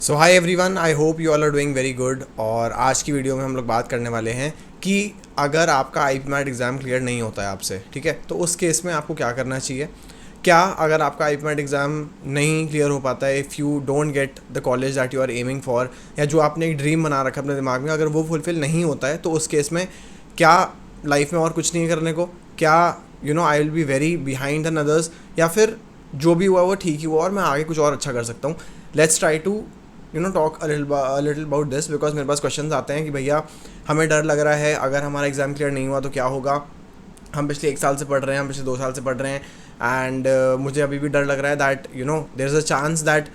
So hi everyone, I hope you all are doing very good. और आज की video में हम लोग बात करने वाले हैं कि अगर आपका आईपीमैट एग्ज़ाम क्लियर नहीं होता है आपसे, ठीक है, तो उस केस में आपको क्या करना चाहिए। क्या अगर आपका आईपीमैट एग्ज़ाम नहीं क्लियर हो पाता है, if you don't get the college that you are aiming for, या जो आपने एक ड्रीम बना रखा है अपने दिमाग में, अगर वो फुलफिल नहीं होता है, तो उस केस में क्या लाइफ में और कुछ नहीं करने को, क्या I will be very behind than others, या फिर जो भी हुआ वो ठीक ही हुआ और मैं आगे कुछ और अच्छा कर सकता हूँ। Let's try to talk a little about this, because मेरे पास क्वेश्चंस आते हैं कि भैया हमें डर लग रहा है, अगर हमारा एग्ज़ाम क्लियर नहीं हुआ तो क्या होगा। हम पिछले 1 साल से पढ़ रहे हैं, हम पिछले 2 साल से पढ़ रहे हैं, एंड मुझे अभी भी डर लग रहा है that there is a chance that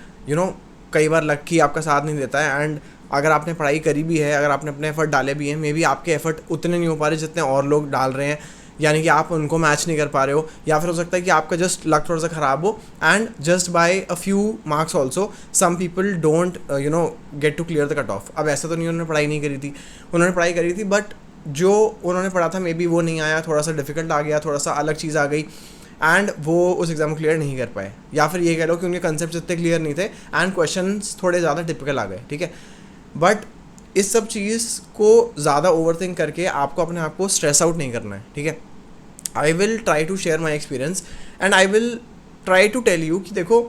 कई बार लक ही आपका साथ नहीं देता है। एंड अगर आपने पढ़ाई करी भी है, अगर आपने अपने एफर्ट डाले भी हैं, मे बी आपके एफर्ट उतने नहीं हो पा रहे जितने और लोग डाल रहे हैं, यानी कि आप उनको मैच नहीं कर पा रहे हो, या फिर हो सकता है कि आपका जस्ट लक थोड़ा सा ख़राब हो, and just by a few marks also some people don't get to clear the cut off. अब ऐसा तो नहीं उन्होंने पढ़ाई नहीं करी थी, उन्होंने पढ़ाई करी थी, बट जो उन्होंने पढ़ा था मे बी वो नहीं आया, थोड़ा सा डिफिकल्ट आ गया, थोड़ा सा अलग चीज़ आ गई, एंड वो उस एग्ज़ाम को क्लियर नहीं कर पाए, या फिर ये कह लो कि उनके कंसेप्ट इतने क्लियर नहीं थे एंड क्वेश्चंस थोड़े ज़्यादा टिपिकल आ गए, ठीक है। बट इस सब चीज़ को ज़्यादा ओवर थिंक करके आपको अपने आप को स्ट्रेस आउट नहीं करना है, ठीक है। I will try to share my experience and I will try to tell you कि देखो,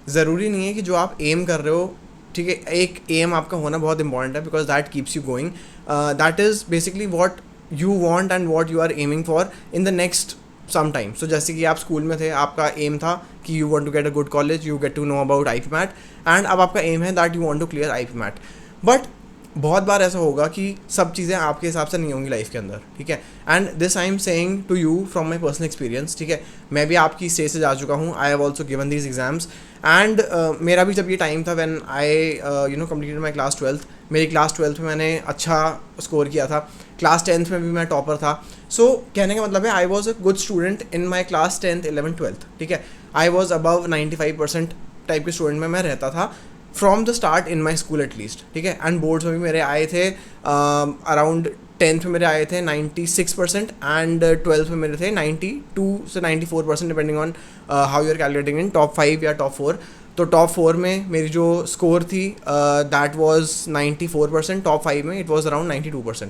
ज़रूरी नहीं है कि जो आप एम कर रहे हो, ठीक है, एक एम आपका होना बहुत इंपॉर्टेंट है, because that keeps you going, that is basically what you want and what you are aiming for in the next some time. So जैसे कि आप स्कूल में थे, आपका एम था कि you want to get a good college, you get to know about I P MAT, and अब आपका एम है that you want to clear I P MAT. But बहुत बार ऐसा होगा कि सब चीज़ें आपके हिसाब से नहीं होंगी लाइफ के अंदर, ठीक है। And this I am saying to you from my personal experience, ठीक है। मैं भी आपकी स्टेज से जा चुका हूँ, I have also given these exams, and मेरा भी जब ये टाइम था when I completed my class 12th, मेरी क्लास 12th में मैंने अच्छा स्कोर किया था, क्लास 10th में भी मैं टॉपर था। सो कहने का मतलब है I was a good student in my class 10th 11th 12th, ठीक है। आई वॉज अबव 95% टाइप के स्टूडेंट में मैं रहता था from the start in my school at least, ठीक है। एंड बोर्ड्स में भी मेरे आए थे अराउंड 10th में मेरे आए थे 96% एंड 12th में मेरे थे 92 से 94%, depending on how you are calculating in top 5 या टॉप 4। तो टॉप 4 में मेरी जो स्कोर थी दैट वाज 94%, टॉप 5 में इट वाज अराउंड 92%।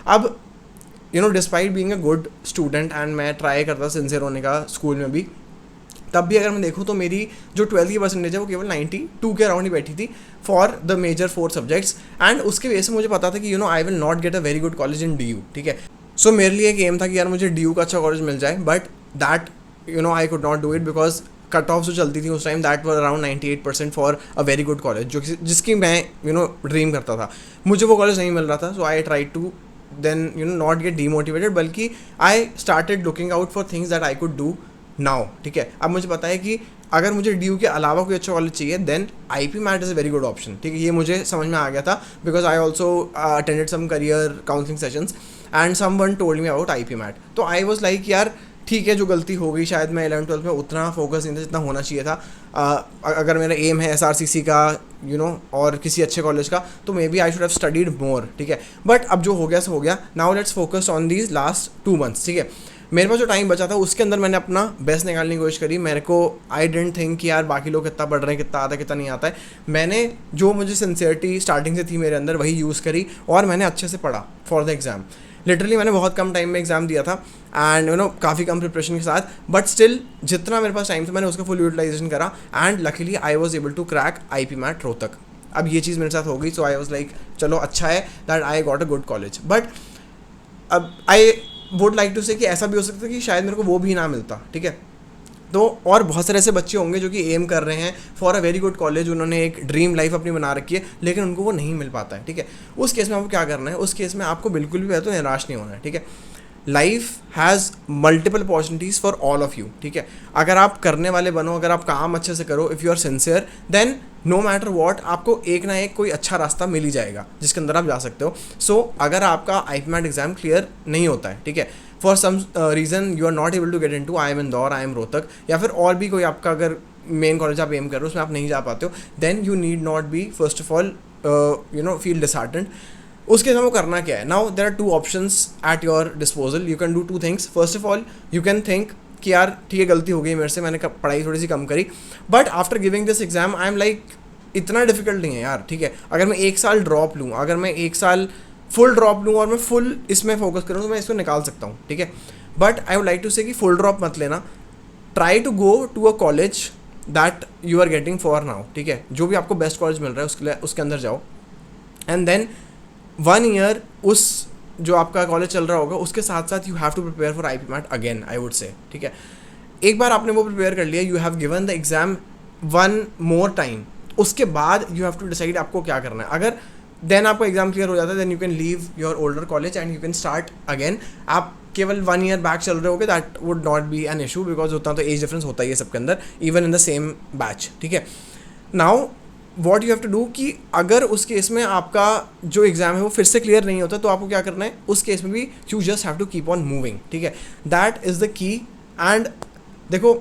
अब despite being a good student and मैं ट्राई करता सिंसियर होने का स्कूल में भी, तब भी अगर मैं देखूँ तो मेरी जो 12th की परसेंटेज है वो केवल 92 के अराउंड ही बैठी थी for the major 4 subjects, and उसके वजह से मुझे पता था कि I will not get a very good college in D U, ठीक है। सो मेरे लिए एक एम था कि यार मुझे डी यू का अच्छा कॉलेज मिल जाए, but that I could not do it because cut off जो चलती थी उस time that were around 98% for a very good college, जो जिसकी मैं ड्रीम करता था, मुझे वो कॉलेज नहीं मिल रहा था। So I try to then not get demotivated, बल्कि I started looking out for things that I could do now, ठीक है। अब मुझे पता है कि अगर मुझे डी यू के अलावा कोई अच्छा कॉलेज चाहिए then I P MAT is a very good option, ठीक है। ये मुझे समझ में आ गया था because I also attended some career counselling sessions and some one told me about I P MAT. तो आई वॉज लाइक यार ठीक है, जो गलती हो गई, शायद मैं 11th 12th में उतना फोकस नहीं था जितना होना चाहिए था। अगर मेरा एम है एस आर सी सी का और किसी अच्छे कॉलेज का, तो maybe I should have studied more, ठीक है। बट अब जो हो गया सो हो गया, now let's focus on these last 2 months, ठीक है। मेरे पास जो टाइम बचा था उसके अंदर मैंने अपना बेस्ट निकालने की कोशिश करी। मेरे को आई डेंट थिंक कि यार बाकी लोग कितना पढ़ रहे हैं, कितना आता है कितना नहीं आता है। मैंने जो मुझे सिंसियरिटी स्टार्टिंग से थी मेरे अंदर वही यूज़ करी और मैंने अच्छे से पढ़ा फॉर द एग्ज़ाम। लिटरली मैंने बहुत कम टाइम में एग्ज़ाम दिया था एंड काफ़ी कम प्रिपरेशन के साथ, बट स्टिल जितना मेरे पास टाइम था मैंने उसका फुल यूटिलाइजेशन करा and luckily I was able to crack I P MAT Rohtak. अब ये चीज़ मेरे साथ हो गई, सो आई वॉज लाइक चलो अच्छा है that I got a good college. But अब आई वुड लाइक टू से कि ऐसा भी हो सकता है कि शायद मेरे को वो भी ना मिलता, ठीक है। तो और बहुत सारे ऐसे बच्चे होंगे जो कि एम कर रहे हैं for a very good college, उन्होंने एक ड्रीम लाइफ अपनी बना रखी है लेकिन उनको वो नहीं मिल पाता है, ठीक है। उस केस में आपको क्या करना है, उस केस में आपको बिल्कुल भी तो निराश नहीं होना है, ठीक है। Life has multiple opportunities for all of you, ठीक है। अगर आप करने वाले बनो, अगर आप काम अच्छे से करो, if you are sincere, then no matter what आपको एक ना एक कोई अच्छा रास्ता मिल ही जाएगा जिसके अंदर आप जा सकते हो। सो अगर आपका I P MAT exam clear नहीं होता है, ठीक है, for some reason you are not able to get in to, IIM Indore, IIM Rohtak, या फिर और भी कोई आपका अगर मेन कॉलेज आप एम कर रहे हो उसमें आप नहीं जा पाते हो, then you need not be first of all feel disheartened. उसके समय करना क्या है, now there are 2 options at your disposal, you can do 2 things. First of all you can think कि यार ठीक है गलती हो गई मेरे से, मैंने पढ़ाई थोड़ी सी कम करी, but after giving this exam I am like इतना डिफिकल्ट नहीं है यार, ठीक है। अगर मैं 1 साल ड्रॉप लूँ, अगर मैं 1 साल फुल ड्रॉप लूँ और मैं फुल इसमें फोकस करूँ तो मैं इसको निकाल सकता हूँ, ठीक है। But I would like to say कि फुल ड्रॉप मत लेना, try to go to a college that you are getting for now, ठीक है। जो भी आपको बेस्ट कॉलेज मिल रहा है उसके लिए उसके अंदर जाओ, एंड देन 1 ईयर उस जो आपका कॉलेज चल रहा होगा उसके साथ साथ you have to prepare for IP MAT again, I would say, ठीक है। एक बार आपने वो प्रिपेयर कर लिया, you have given the exam 1 more time, उसके बाद यू हैव टू डिसाइड आपको क्या करना है। अगर देन आपका एग्जाम क्लियर हो जाता है, then you can leave your older college and you can start again. आप केवल 1 ईयर बैक चल रहे होगे, that would not be an issue, because उतना तो एज डिफरेंस होता ही है सबके अंदर, even in the same batch, ठीक है। Now what you have to do कि अगर उस केस में आपका जो एग्ज़ाम है वो फिर से क्लियर नहीं होता, तो आपको क्या करना है उस केस में भी, you just have to keep on moving, ठीक है। That is the key. And देखो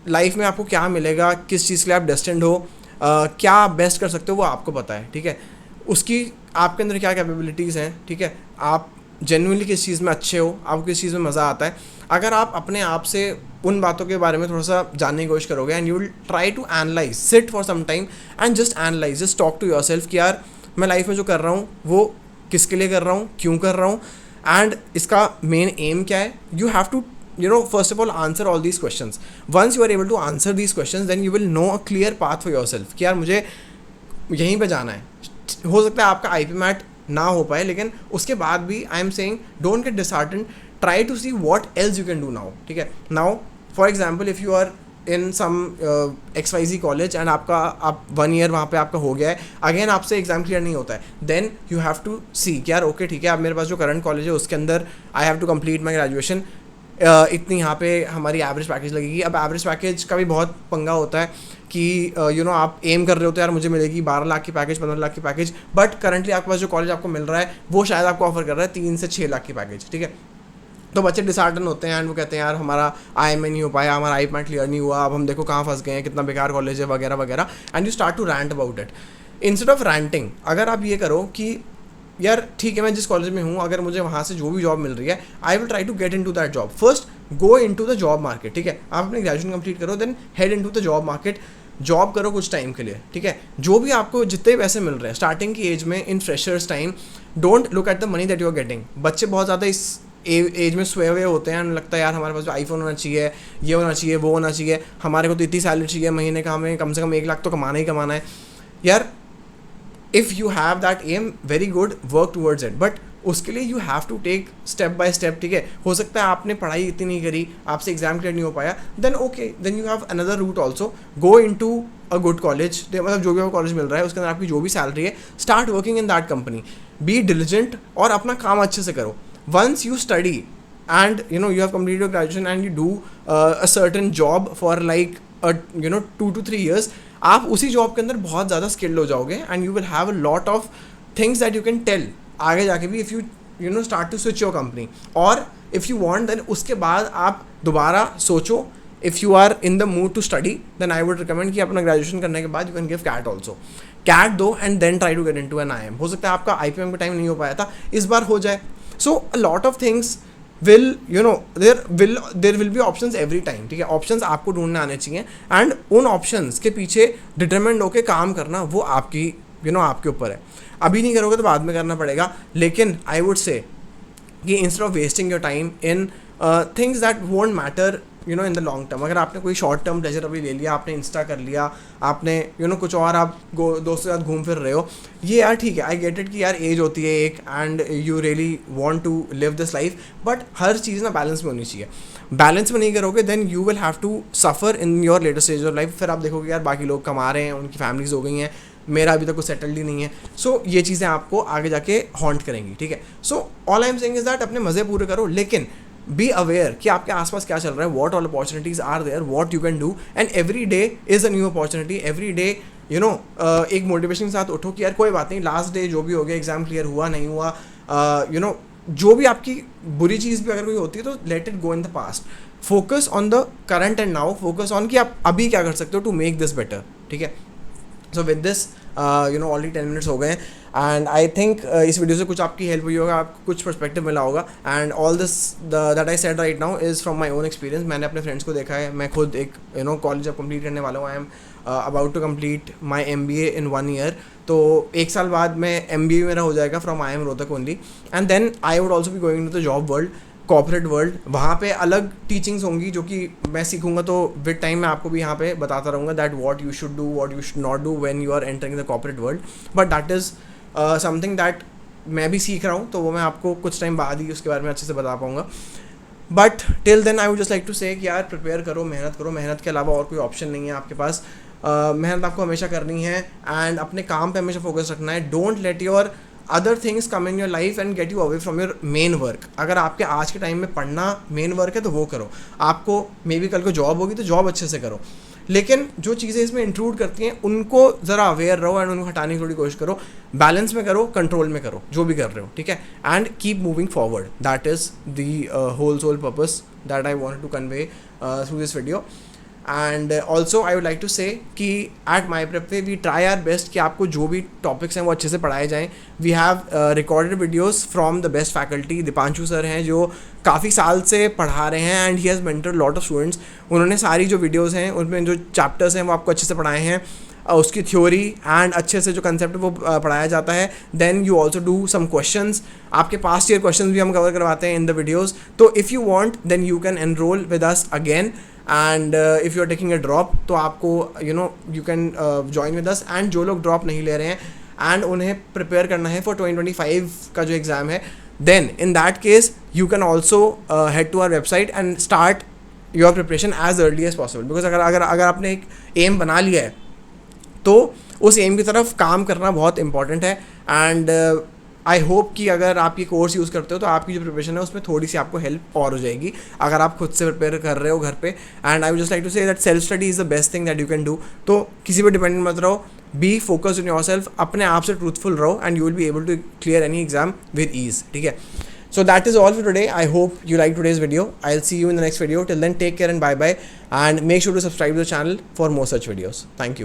लाइफ में आपको क्या मिलेगा, किस चीज़ के लिए आप डेस्टिन्ड हो, क्या आप बेस्ट कर सकते हो वो आपको पता है, ठीक है। उसकी आपके अंदर क्या कैपेबिलिटीज़ हैं, ठीक है। आप जेन्युइनली किस चीज़ में अच्छे हो, आपको किस चीज़ में मज़ा आता है। अगर आप अपने आप से उन बातों के बारे में थोड़ा सा जानने की कोशिश करोगे, and you will try to analyse, sit for some time and just analyse, just talk to yourself कि यार मैं लाइफ में जो कर रहा हूँ वो किसके लिए कर रहा हूँ, क्यों कर रहा हूँ, एंड इसका मेन एम क्या है। You have to first of all answer all these questions. Once you are able to answer these questions, then you will know a clear path for yourself कि यार मुझे यहीं पे जाना है। हो सकता है आपका आईपी मैट ना हो पाए, लेकिन उसके बाद भी I am saying don't get disheartened, try to see what else you can do now, ठीक है। Now for example if you are in some XYZ college and आप 1 ईयर वहाँ पे आपका हो गया है, अगेन आपसे एग्जाम क्लियर नहीं होता है, देन यू हैव टू सी कि यार ओके ठीक है, अब मेरे पास जो करंट कॉलेज है उसके अंदर I have to complete my graduation, इतनी यहाँ पे हमारी एवरेज पैकेज लगेगी। अब एवरेज पैकेज का भी बहुत पंगा होता है कि आप एम कर रहे हो तो यार मुझे मिलेगी 12 लाख की पैकेज, 15 लाख की पैकेज, बट करंटली आपके पास जो कॉलेज आपको मिल रहा है वो शायद आपको ऑफर कर रहा है 3 से 6 लाख की पैकेज, ठीक है। तो बच्चे डिसहार्टन होते हैं एंड वो कहते हैं यार हमारा IMA नहीं हो पाया, हमारा आईपी मैट क्लियर नहीं हुआ, अब हम देखो कहाँ फंस गए हैं, कितना बेकार कॉलेज है वगैरह वगैरह, and you start to rant about it. Instead of ranting, अगर आप ये करो कि यार ठीक है मैं जिस कॉलेज में हूँ, अगर मुझे वहाँ से जो भी जॉब मिल रही है, I will try to get into that job. First go into the job market, ठीक है। आप अपनी ग्रेजुएशन कंप्लीट करो, then head into the job market, job करो कुछ टाइम के लिए, ठीक है। जो भी आपको जितने पैसे मिल रहे हैं स्टार्टिंग की एज में, in freshers time, don't look at the money that you are getting. बच्चे बहुत ज़्यादा इस एज में सोए हुए होते हैं, लगता है यार हमारे पास जो आईफोन होना चाहिए, ये होना चाहिए, वो होना चाहिए, हमारे को तो इतनी सैलरी चाहिए महीने का, हमें कम से कम 1 लाख तो कमाना ही कमाना है। यार if you have that aim, very good, work towards it, but उसके लिए you have to take step by step, ठीक है। हो सकता है आपने पढ़ाई इतनी नहीं करी, आपसे एग्जाम क्लियर नहीं हो पाया, then okay, then you have another route also, go into a good college, मतलब जो भी आपको कॉलेज मिल रहा है उसके अंदर आपकी जो भी सैलरी है, start working in that company, be diligent और अपना काम अच्छे से करो। Once you study and you have completed your graduation and you do a certain job for like 2 to 3 years, आप उसी जॉब के अंदर बहुत ज़्यादा स्किल्ड हो जाओगे and you will have a lot of things that you can tell आगे जाके भी, if you start to switch your company, और इफ़ यू वांट देन उसके बाद आप दोबारा सोचो, if you are in the mood to study, then I would recommend कि अपना ग्रेजुएशन करने के बाद you can give CAT also, CAT दो and then try to get into an IIM। हो सकता है आपका IPM का टाइम नहीं हो पाया था, इस बार हो जाए। So a lot of things will there will be options every time, ठीक है। ऑप्शंस आपको ढूंढने आने चाहिए एंड उन ऑप्शंस के पीछे डिटरमिन्ड होकर काम करना वो आपकी आपके ऊपर है। अभी नहीं करोगे तो बाद में करना पड़ेगा, लेकिन आई वुड से कि instead of wasting your time in things that won't matter in the long term, अगर आपने कोई शॉर्ट टर्म प्लेजर अभी ले लिया, आपने इंस्टा कर लिया, आपने कुछ और आप दोस्तों के साथ घूम फिर रहे हो, ये यार ठीक है, आई गेट इट कि यार एज होती है एक and you really want to live this life, but हर चीज़ ना बैलेंस में होनी चाहिए। बैलेंस में नहीं करोगे then you will have to suffer in your later stage of life. फिर आप देखोगे यार बाकी लोग कमा रहे हैं, उनकी फैमिलीज हो गई हैं, मेरा अभी तक कुछ सेटल्ड ही नहीं है। सो ये चीज़ें आपको आगे जाके हॉन्ट करेंगी, ठीक है। So all I am saying is that अपने मज़े पूरे करो, लेकिन बी अवेयर कि आपके आसपास क्या चल रहा है, what all opportunities are there, what you can do, and every day is a new opportunity. Every day एक मोटिवेशन के साथ उठो कि यार कोई बात नहीं, लास्ट डे जो भी हो गया, एग्जाम क्लियर हुआ नहीं हुआ, जो भी आपकी बुरी चीज़ भी अगर कोई होती है तो let it go in the past, focus on the current and now, focus on कि आप अभी क्या कर सकते हो टू मेक दिस बेटर, ठीक है। So with this already 10 minutes हो गए हैं एंड आई थिंक इस वीडियो से कुछ आपकी हेल्प हुई होगा, आपको कुछ पर्सपेक्टिव मिला होगा, and all this that I said right now is from my own experience. मैंने अपने फ्रेंड्स को देखा है, मैं खुद एक कॉलेज अब कंप्लीट करने वाला हूँ, I am about to complete my MBA in 1 year. तो 1 साल बाद मैं MBA मेरा हो जाएगा from IIM Rohtak only, and then I would also be going to the job world, corporate world. वहाँ पे अलग टीचिंग्स होंगी जो कि मैं सीखूंगा, तो विद टाइम मैं आपको भी यहाँ पे बताता रहूँगा that what you should do, what you should not do when you are entering the corporate world. But that is something that मैं भी सीख रहा हूँ, तो वो मैं आपको कुछ टाइम बाद ही उसके बारे में अच्छे से बता पाऊँगा। But till then I would just like to say कि यार प्रिपेयर करो, मेहनत करो, मेहनत के अलावा और कोई ऑप्शन नहीं है आपके पास। मेहनत आपको हमेशा करनी है एंड अपने काम पे हमेशा फोकस रखना है। Don't let your other things come in your life and get you away from your main work. अगर आपके आज के टाइम में पढ़ना मेन वर्क है तो वो करो, आपको मे बी कल को जॉब होगी तो जॉब अच्छे से करो, लेकिन जो चीज़ें इसमें इंक्लूड करती हैं उनको ज़रा अवेयर रहो एंड उनको हटाने की थोड़ी कोशिश करो। बैलेंस में करो, कंट्रोल में करो जो भी कर रहे हो, ठीक है, and keep moving forward. That is the whole sole purpose that I wanted to convey through this video. And also I would like to say कि at my prep way we try our best कि आपको जो भी topics हैं वो अच्छे से पढ़ाए जाएँ। We have recorded videos from the best faculty. Deepanshu sir हैं जो काफ़ी साल से पढ़ा रहे हैं and he has mentored lot of students. उन्होंने सारी जो वीडियोज़ हैं उनमें जो चैप्टर्स हैं वो आपको अच्छे से पढ़ाए हैं, उसकी थ्योरी एंड अच्छे से जो कंसेप्ट है वो पढ़ाया जाता है। Then you also do some questions, आपके पास्ट ईयर क्वेश्चंस भी हम कवर करवाते हैं इन द वीडियोज़। तो if you want then you can enrol with us again, and if you are taking a drop तो आपको you can join with us. And जो लोग ड्रॉप नहीं ले रहे हैं एंड उन्हें प्रिपेयर करना है फॉर 2025 का जो एग्ज़ाम है, then in that case you can also head to our website and start your preparation as early as possible. Because अगर आपने एक एम बना लिया है तो उस एम की तरफ काम करना बहुत इंपॉर्टेंट है। एंड आई होप कि अगर आप ये कोर्स यूज़ करते हो तो आपकी जो प्रिपरेशन है उसमें थोड़ी सी आपको हेल्प और हो जाएगी अगर आप खुद से प्रिपेयर कर रहे हो घर पे। And I would just like to say that self study is the best thing that you can do. तो किसी पर डिपेंडेंट मत रहो, be focused in yourself, अपने आप से ट्रूथफुल रहो and you will be able to clear any exam with ease, ठीक है। So that is all for today. I hope you liked today's video. I'll see you in the next video. Till then, take care and bye bye. And make sure to subscribe to the channel for more such videos. Thank you.